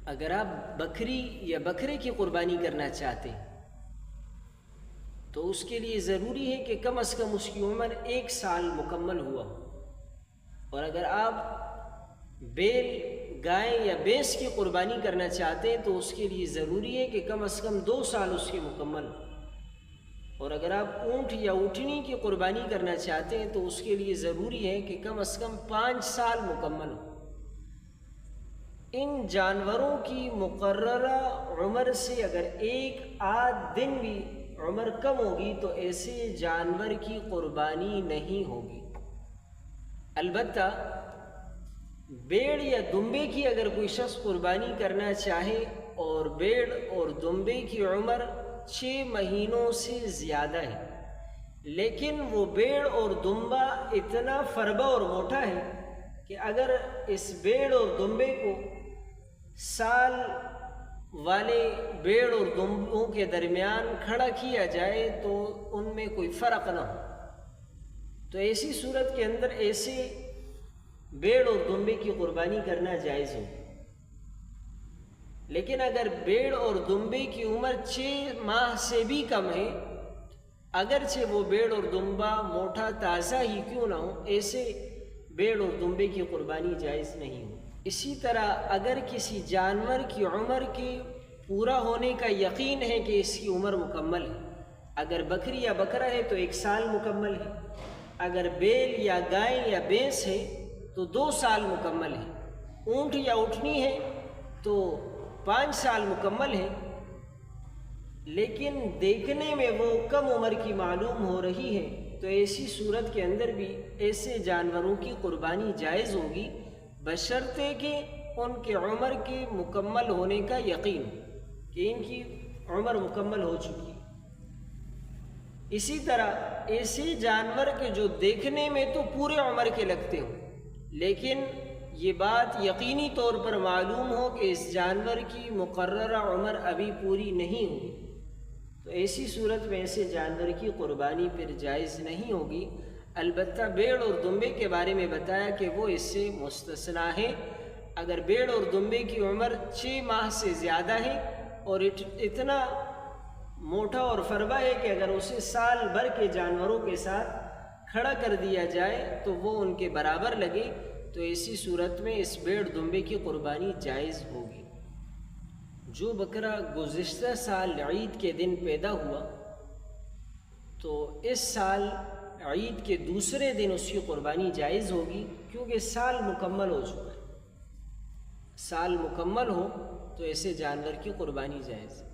اگر آپ بکری یا بکرے کی قربانی کرنا چاہتے ہیں تو اس کے لیے ضروری ہے کہ کم از کم اس کی عمر 1 سال مکمل ہوا ہو، اور اگر آپ بیل، گائے یا بھینس کی قربانی کرنا چاہتے ہیں تو اس کے لیے ضروری ہے کہ کم از کم 2 سال اس کے مکمل ہو، اور اگر آپ اونٹ یا اونٹنی کی قربانی کرنا چاہتے ہیں تو اس کے لیے ضروری ہے کہ کم از کم 5 سال مکمل ہو۔ ان جانوروں کی مقررہ عمر سے اگر 1 آدھ دن بھی عمر کم ہوگی تو ایسے جانور کی قربانی نہیں ہوگی۔ البتہ بیڑ یا دمبے کی اگر کوئی شخص قربانی کرنا چاہے اور بیڑ اور دمبے کی عمر 6 مہینوں سے زیادہ ہے، لیکن وہ بیڑ اور دمبا اتنا فربا اور موٹا ہے کہ اگر اس بیڑ اور دمبے کو سال والے بیڑ اور دمبوں کے درمیان کھڑا کیا جائے تو ان میں کوئی فرق نہ ہو، تو ایسی صورت کے اندر ایسے بیڑ اور دمبے کی قربانی کرنا جائز ہو۔ لیکن اگر بیڑ اور دمبے کی عمر 6 ماہ سے بھی کم ہے، اگرچہ وہ بیڑ اور دمبا موٹا تازہ ہی کیوں نہ ہو، ایسے بیڑ اور دمبے کی قربانی جائز نہیں ہو۔ اسی طرح اگر کسی جانور کی عمر کے پورا ہونے کا یقین ہے کہ اس کی عمر مکمل ہے، اگر بکری یا بکرا ہے تو 1 سال مکمل ہے، اگر بیل یا گائے یا بھینس ہے تو 2 سال مکمل ہے، اونٹ یا اونٹنی ہے تو 5 سال مکمل ہے، لیکن دیکھنے میں وہ کم عمر کی معلوم ہو رہی ہے تو ایسی صورت کے اندر بھی ایسے جانوروں کی قربانی جائز ہوگی، بشرطے کہ ان کے عمر کے مکمل ہونے کا یقین کہ ان کی عمر مکمل ہو چکی ہے۔ اسی طرح ایسے جانور کے جو دیکھنے میں تو پورے عمر کے لگتے ہوں لیکن یہ بات یقینی طور پر معلوم ہو کہ اس جانور کی مقررہ عمر ابھی پوری نہیں ہوئی، تو ایسی صورت میں ایسے جانور کی قربانی پھر جائز نہیں ہوگی۔ البتہ بیڑ اور دمبے کے بارے میں بتایا کہ وہ اس سے مستثنیٰ ہے۔ اگر بیڑ اور دمبے کی عمر 6 ماہ سے زیادہ ہے اور اتنا موٹا اور فربا ہے کہ اگر اسے سال بھر کے جانوروں کے ساتھ کھڑا کر دیا جائے تو وہ ان کے برابر لگے، تو ایسی صورت میں اس بیڑ دمبے کی قربانی جائز ہوگی۔ جو بکرا گزشتہ سال عید کے دن پیدا ہوا تو اس سال عید کے دوسرے دن اس کی قربانی جائز ہوگی، کیونکہ سال مکمل ہو چکا ہے۔ سال مکمل ہو تو ایسے جانور کی قربانی جائز ہے۔